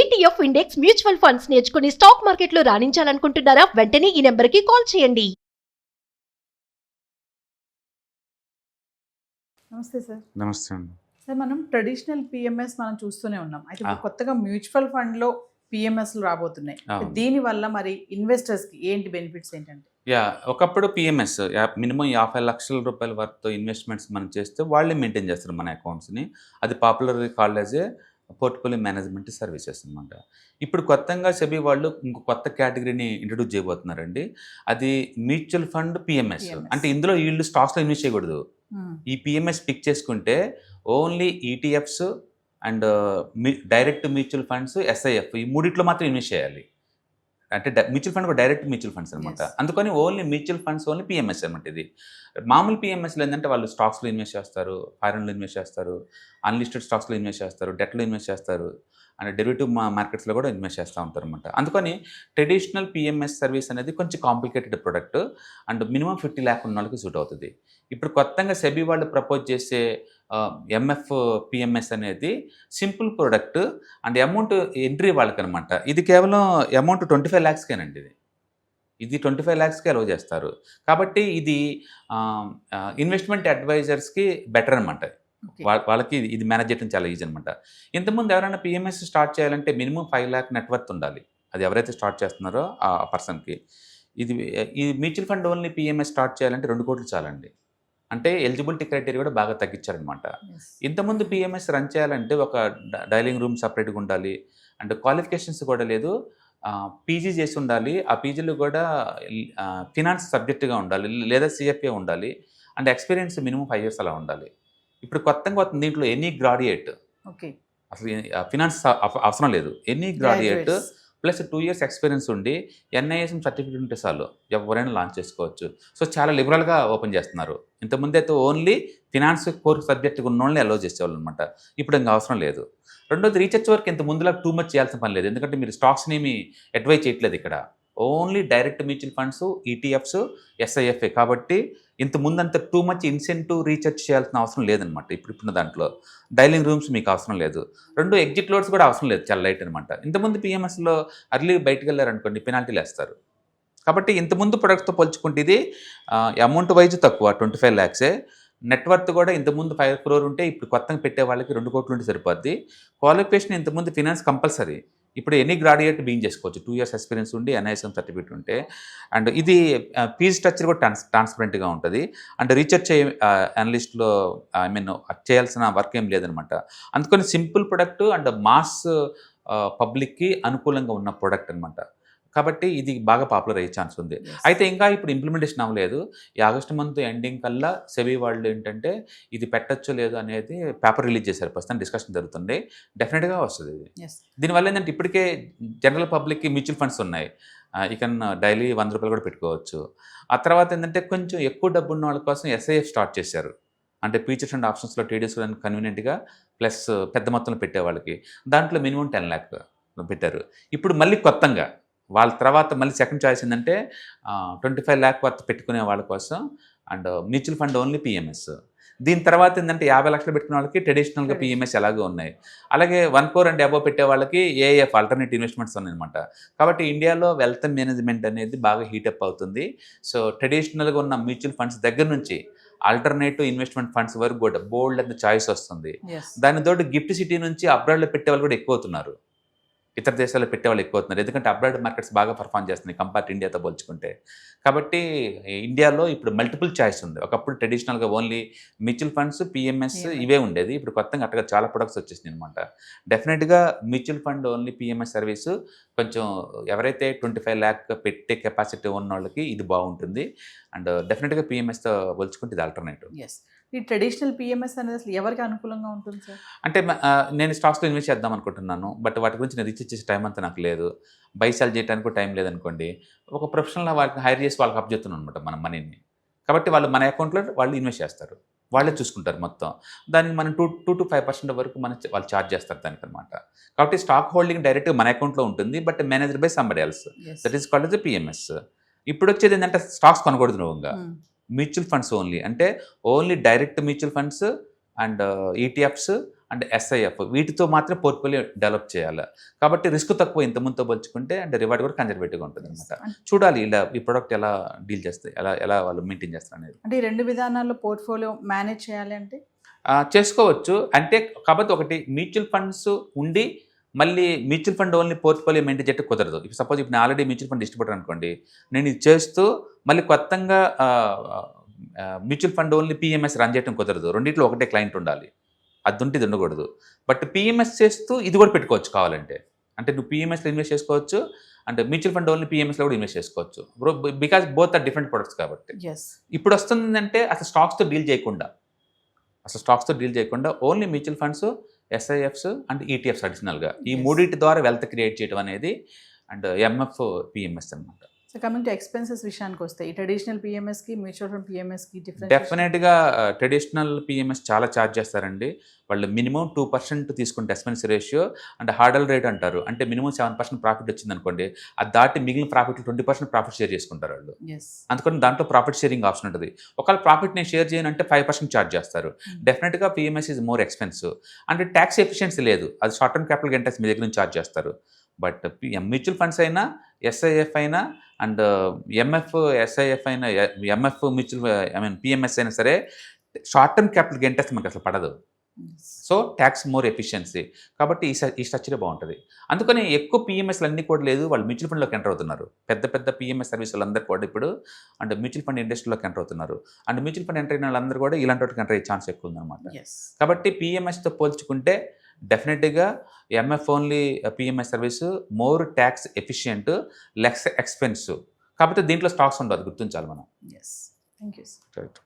ETF index mutual funds నేర్చుకుని stock మార్కెట్లో రాణించాలనుకుంటున్నారా? వెంటనే ఈ నెంబర్కి కాల్ చేయండి. నమస్తే సార్. నమస్తే అండి. సార్, మనం ట్రెడిషనల్ పిఎంఎస్ మనం చూస్తూనే ఉన్నాం. అయితే ఇప్పుడు కొత్తగా మ్యూచువల్ ఫండ్లో పిఎంఎస్లు రాబోతున్నాయి. దీనివల్ల మరి ఇన్వెస్టర్స్కి ఏంటి బెనిఫిట్స్ ఏంటంటే? ఒకప్పుడు పిఎంఎస్ మినిమం 50 లక్షల రూపాయల వరకు ఇన్వెస్ట్మెంట్స్ మనం చేస్తే వాళ్ళే మెయింటైన్ చేస్తారు మన అకౌంట్స్ని. అది పాపులర్గా called as a portfolio management services అనమాట. ఇప్పుడు కొత్తగా సెబీ వాళ్ళు ఇంకో కొత్త కేటగిరీని ఇంట్రడ్యూస్ చేయబోతున్నారండి. అది మ్యూచువల్ ఫండ్ పిఎంఎస్. అంటే ఇందులో వీళ్ళు స్టాక్స్లో ఇన్వెస్ట్ చేయకూడదు. ఈ పిఎంఎస్ పిక్ చేసుకుంటే only ETFs and direct mutual funds, SIF ఈ మూడిట్లో మాత్రం ఇన్వెస్ట్ చేయాలి. అంటే మ్యూచువల్ ఫండ్ కూడా డైరెక్ట్ మ్యూచువల్ ఫండ్స్ అనమాట. అందుకని only mutual funds only PMS అనమాట. ఇది మామూలు పిఎంఎస్లో ఏంటంటే వాళ్ళు స్టాక్స్లో ఇన్వెస్ట్ చేస్తారు, ఫారెన్లో ఇన్వెస్ట్ చేస్తారు, అన్లిస్టెడ్ స్టాక్స్లో ఇన్వెస్ట్ చేస్తారు, డెట్లో ఇన్వెస్ట్ చేస్తారు, అండ్ డెరివేటివ్ మార్కెట్స్లో కూడా ఇన్వెస్ట్ చేస్తూ ఉంటారు అనమాట. అందుకని ట్రెడిషనల్ పిఎంఎస్ సర్వీస్ అనేది కొంచెం complicated product and minimum 50 lakh ఉన్న వాళ్ళకి సూట్ అవుతుంది. ఇప్పుడు కొత్తగా సెబీ వాళ్ళు ప్రపోజ్ చేసే ఎంఎఫ్ పిఎంఎస్ అనేది simple product and amount entry వాళ్ళకి అనమాట. ఇది కేవలం అమౌంట్ 25 lakhsకేనండి. ఇది 25 lakhsకే అలౌ చేస్తారు. కాబట్టి ఇది ఇన్వెస్ట్మెంట్ అడ్వైజర్స్కి బెటర్ అనమాట. వాళ్ళకి ఇది మేనేజ్ చేయడం చాలా ఈజీ అనమాట. ఇంతకుముందు ఎవరైనా పిఎంఎస్ స్టార్ట్ చేయాలంటే మినిమం 5 lakh నెట్వర్త్ ఉండాలి. అది ఎవరైతే స్టార్ట్ చేస్తున్నారో ఆ పర్సన్కి. ఈ mutual fund only PMS start చేయాలంటే 2 కోట్లు చాలండి. అంటే ఎలిజిబిలిటీ క్రైటీరియా కూడా బాగా తగ్గించారనమాట. ఇంతకుముందు పిఎంఎస్ రన్ చేయాలంటే ఒక డైలింగ్ రూమ్ సపరేట్గా ఉండాలి అండ్ క్వాలిఫికేషన్స్ కూడా లేదు. పీజీ చేసి ఉండాలి. ఆ పీజీలో కూడా ఫినాన్స్ సబ్జెక్టుగా ఉండాలి లేదా సిఎఫ్ఏ ఉండాలి అండ్ ఎక్స్పీరియన్స్ మినిమం 5 years అలా ఉండాలి. ఇప్పుడు కొత్తగా దీంట్లో ఎనీ గ్రాడ్యుయేట్, అసలు ఫినాన్స్ అవసరం లేదు, any graduate plus 2 years experience ఉండి ఎన్ఐఎస్ఎం సర్టిఫికేట్ ఉంటే చాలు ఎవరైనా లాంచ్ చేసుకోవచ్చు. సో చాలా లిబరల్గా ఓపెన్ చేస్తున్నారు. ఇంతకుముందు అయితే ఓన్లీ ఫినాన్స్ కోర్ సబ్జెక్ట్ ఉన్న వాళ్ళని అలౌ చేసేవాళ్ళు అనమాట. ఇప్పుడు ఇంకా అవసరం లేదు. రెండోది రీసెర్చ్ వర్క్ ఇంత ముందులా టూ మచ్ చేయాల్సిన పని లేదు. ఎందుకంటే మీరు స్టాక్స్ని ఏమి అడ్వైజ్ చేయట్లేదు ఇక్కడ. Only direct mutual funds, ETFs, SIFA. కాబట్టి ఇంత ముందంత టూ మచ్ ఇన్సెంటివ్ రీసెర్చ్ చేయాల్సిన అవసరం లేదనమాట. ఇప్పుడున్న దాంట్లో డైలింగ్ రూమ్స్ మీకు అవసరం లేదు. 2 ఎగ్జిట్ లోడ్స్ కూడా అవసరం లేదు, చాలా లైట్ అనమాట. ఇంతకుముందు పిఎంఎస్లో అర్లీ బయటకు వెళ్ళారనుకోండి పెనాల్టీలు వేస్తారు. కాబట్టి ఇంతకుముందు ప్రొడక్ట్తో పోల్చుకుంటే ఇది అమౌంట్ వైజ్ తక్కువ 25 lakhs. నెట్వర్త్ కూడా ఇంతకుముందు 5 crore ఉంటే ఇప్పుడు కొత్తగా పెట్టే వాళ్ళకి 2 కోట్లు ఉంటే సరిపోద్ది. క్వాలిఫికేషన్ ఇంతకుముందు ఫినాన్స్ కంపల్సరీ, ఇప్పుడు ఎనీ గ్రాడ్యుయేట్ బీయింగ్ చేసుకోవచ్చు 2 years ఎక్స్పీరియన్స్ ఉండి ఎన్ఐఎస్ఎం సర్టిఫికేట్ ఉంటే. అండ్ ఇది ఫీజ్ స్ట్రక్చర్ కూడా ట్రాన్స్పరెంట్గా ఉంటుంది. అండ్ రీసెర్చ్ అనలిస్ట్లో చేయాల్సిన వర్క్ ఏం లేదనమాట. అందుకని సింపుల్ ప్రొడక్ట్ అండ్ మాస్ పబ్లిక్కి అనుకూలంగా ఉన్న ప్రొడక్ట్ అనమాట. కాబట్టి ఇది బాగా పాపులర్ అయ్యే ఛాన్స్ ఉంది. అయితే ఇంకా ఇప్పుడు ఇంప్లిమెంటేషన్ అవ్వలేదు. ఈ ఆగస్ట్ మంత్ ఎండింగ్ కల్లా సెబీ వాళ్ళు ఏంటంటే ఇది పెట్టచ్చో లేదో అనేది పేపర్ రిలీజ్ చేశారు. ప్రస్తుతం డిస్కషన్ జరుగుతుంది. డెఫినెట్గా వస్తుంది ఇది. దీనివల్ల ఏంటంటే ఇప్పటికే జనరల్ పబ్లిక్కి మ్యూచువల్ ఫండ్స్ ఉన్నాయి. ఇక డైలీ 100 రూపాయలు కూడా పెట్టుకోవచ్చు. ఆ తర్వాత ఏంటంటే కొంచెం ఎక్కువ డబ్బు ఉన్న వాళ్ళ కోసం ఎస్ఐఎఫ్ స్టార్ట్ చేశారు. అంటే ఫ్యూచర్స్ అండ్ ఆప్షన్స్లో ట్రేడ్ చేసుకోవడానికి కన్వీనియంట్గా ప్లస్ పెద్ద మొత్తంలో పెట్టే వాళ్ళకి దాంట్లో మినిమం 10 lakh పెట్టారు. ఇప్పుడు మళ్ళీ కొత్తగా వాళ్ళ తర్వాత మళ్ళీ సెకండ్ చాయిస్ ఏంటంటే 25 lakh వర్త్ పెట్టుకునే వాళ్ళ కోసం and mutual fund only PMS. దీని తర్వాత ఏంటంటే 50 లక్షలు పెట్టుకునే వాళ్ళకి ట్రెడిషనల్గా పిఎంఎస్ ఎలాగో ఉన్నాయి. అలాగే 1 crore అండ్ అబోవ్ పెట్టే వాళ్ళకి ఏఎఫ్ ఆల్టర్నేట్ ఇన్వెస్ట్మెంట్స్ ఉన్నాయన్నమాట. కాబట్టి ఇండియాలో వెల్త్ మేనేజ్మెంట్ అనేది బాగా హీటప్ అవుతుంది. సో ట్రెడిషనల్గా ఉన్న మ్యూచువల్ ఫండ్స్ దగ్గర నుంచి ఆల్టర్నేటివ్ ఇన్వెస్ట్మెంట్ ఫండ్స్ వరకు కూడా బోల్డ్ అంత చాయిస్ వస్తుంది. దానితోటి గిఫ్ట్ సిటీ నుంచి అబ్రాడ్లో పెట్టే వాళ్ళు కూడా ఎక్కువ అవుతున్నారు. ఇతర దేశాల్లో పెట్టేవాళ్ళు ఎక్కువ అవుతున్నారు. ఎందుకంటే అబ్రాడ్ మార్కెట్స్ బాగా పర్ఫామ్ చేస్తున్నాయి కంపేర్ టు ఇండియాతో పోల్చుకుంటే. కాబట్టి ఇండియాలో ఇప్పుడు మల్టిపుల్ చాయిస్ ఉంది. ఒకప్పుడు ట్రెడిషనల్గా ఓన్లీ మ్యూచువల్ ఫండ్స్, పిఎంఎస్ ఇవే ఉండేది. ఇప్పుడు కొత్తగా అట్టగా చాలా ప్రొడక్ట్స్ వచ్చేసినాయి అనమాట. డెఫినెట్గా mutual fund only PMS service కొంచెం ఎవరైతే 25 lakh పెట్టే కెపాసిటీ ఉన్న వాళ్ళకి ఇది బాగుంటుంది. అండ్ డెఫినెట్గా పిఎంఎస్తో పోల్చుకుంటే ఇది ఆల్టర్నేటివ్. ఈ ట్రెడిషనల్ పిఎంఎస్ అనేది అసలు ఎవరికి అనుకూలంగా ఉంటుంది సార్? అంటే నేను స్టాక్స్లో ఇన్వెస్ట్ చేద్దాం అనుకుంటున్నాను. బట్ వాటి గురించి నేను రీసెర్చ్ చేసే టైం అంతా నాకు లేదు. బై సెల్ చేయడానికి టైం లేదనుకోండి. ఒక ప్రొఫెషనల్ వాళ్ళకి హైర్ చేసి వాళ్ళకి అప్ చేస్తున్నాను అనమాట మన మనీని. కాబట్టి వాళ్ళు మన అకౌంట్లో వాళ్ళు ఇన్వెస్ట్ చేస్తారు, వాళ్ళే చూసుకుంటారు మొత్తం. దానికి మనం 2 to 5% వరకు వాళ్ళు ఛార్జ్ చేస్తారు దానికి అనమాట. కాబట్టి స్టాక్ హోల్డింగ్ డైరెక్ట్గా మన అకౌంట్లో ఉంటుంది, but managed by somebody else. That is called the PMS. ఇప్పుడు వచ్చేది ఏంటంటే స్టాక్స్ కొనకూడదు నువ్వుగా, మ్యూచువల్ ఫండ్స్ ఓన్లీ. అంటే only direct mutual funds and ETFs and SIF వీటితో మాత్రం పోర్ట్ఫోలియో డెవలప్ చేయాలి. కాబట్టి రిస్క్ తక్కువ ఇంతకుముందుతో పోల్చుకుంటే అండ్ రివార్డ్ కూడా కన్జర్వేటివ్గా ఉంటుంది అనమాట. చూడాలి ఇలా ఈ ప్రోడక్ట్ ఎలా డీల్ చేస్తాయి, ఎలా వాళ్ళు మెయింటైన్ చేస్తారు అనేది. అంటే ఈ 2 విధానాల్లో పోర్ట్ఫోలియో మేనేజ్ చేయాలి అంటే చేసుకోవచ్చు. అంటే కాకపోతే ఒకటి మ్యూచువల్ ఫండ్స్ ఉండి మళ్ళీ mutual fund only portfolio maintain చేయడం కుదరదు. ఇప్పుడు సపోజ్ ఇప్పుడు నేను ఆల్రెడీ మ్యూచువల్ ఫండ్ డిస్ట్రిబ్యూటర్ అనుకోండి, నేను ఇది చేస్తూ మళ్ళీ కొత్తగా mutual fund only PMS run చేయడం కుదరదు. రెండింటిలో ఒకటే క్లయింట్ ఉండాలి, అది ఉంటే ఇది ఉండకూడదు. బట్ పిఎంఎస్ చేస్తూ ఇది కూడా పెట్టుకోవచ్చు కావాలంటే. అంటే నువ్వు పిఎంఎస్లో ఇన్వెస్ట్ చేసుకోవచ్చు, అంటే మ్యూచువల్ ఫండ్ ఓన్లీ పిఎంఎస్లో కూడా ఇన్వెస్ట్ చేసుకోవచ్చు. Because both are different products కాబట్టి. ఇప్పుడు వస్తుందంటే అసలు స్టాక్స్తో డీల్ చేయకుండా only mutual funds, SIFs and ETFs అడిషనల్గా ఈ మూడింటి ద్వారా వెల్త్ క్రియేట్ చేయడం అనేది అండ్ ఎంఎఫ్ పిఎంఎస్ అనమాట. సో కమింగ్ టు ఎక్స్పెన్సెస్ విషయానికి వస్తే ఈ ట్రెడిషనల్ పిఎంఎస్కి మ్యూచువల్ ఫండ్ పిఎంఎస్కి డిఫరెన్స్? డెఫినెట్గా ట్రెడిషనల్ పిఎంఎస్ చాలా ఛార్జ్ చేస్తారండి. వాళ్ళు మినిమం 2% తీసుకుంటే expense ratio and hurdle rate అంటారు. అంటే మినిమం 7% ప్రాఫిట్ వచ్చింది అనుకోండి, అది దాటి మిగిలిన ప్రాఫిట్ 20% ప్రాఫిట్ షేర్ చేసుకుంటారు వాళ్ళు. అందుకని దాంట్లో ప్రాఫిట్ షేరింగ్ ఆప్షన్ ఉంటుంది. ఒకవేళ ప్రాఫిట్ నేను షేర్ చేయను అంటే 5% ఛార్జ్ చేస్తారు. డెఫినెట్గా పిఎంఎస్ ఈజ్ మోర్ ఎక్స్పెన్సివ్. అంటే ట్యాక్స్ ఎఫిషియన్సీ లేదు, అది short term capital gain tax మీ దగ్గర నుంచి ఛార్జ్ చేస్తారు. బట్ మ్యూచువల్ ఫండ్స్ అయినా, ఎస్ఐఎఫ్ అయినా అండ్ ఎంఎఫ్ ఎస్ఐఎఫ్ అయినా, ఎంఎఫ్ మ్యూచువల్ పిఎంఎస్ అయినా సరే short term capital gain tax మనకు అసలు పడదు. So tax more efficiency. కాబట్టి ఈ స్ట్రక్చరే బాగుంటుంది. అందుకని ఎక్కువ పిఎంఎస్లు అన్నీ కూడా లేదు, వాళ్ళు మ్యూచువల్ ఫండ్లోకి ఎంటర్ అవుతున్నారు. పెద్ద పిఎంఎస్ సర్వీస్ వాళ్ళందరూ కూడా ఇప్పుడు అండ్ మ్యూచువల్ ఫండ్ ఇండస్ట్రీలోకి ఎంటర్ అవుతున్నారు. అండ్ మ్యూచువల్ ఫండ్ ఎంటర్ అయిన వాళ్ళందరూ కూడా ఇలాంటి వాటికి ఎంటర్ అయ్యే ఛాన్స్ ఎక్కువ ఉందన్నమాట. కాబట్టి పిఎంఎస్తో పోల్చుకుంటే డెఫినెట్గా MF only PMS service more tax efficient, less expensive. కాబట్టి దీంట్లో స్టాక్స్ ఉండదు, గుర్తించాలి మనం. Thank you. రైట్.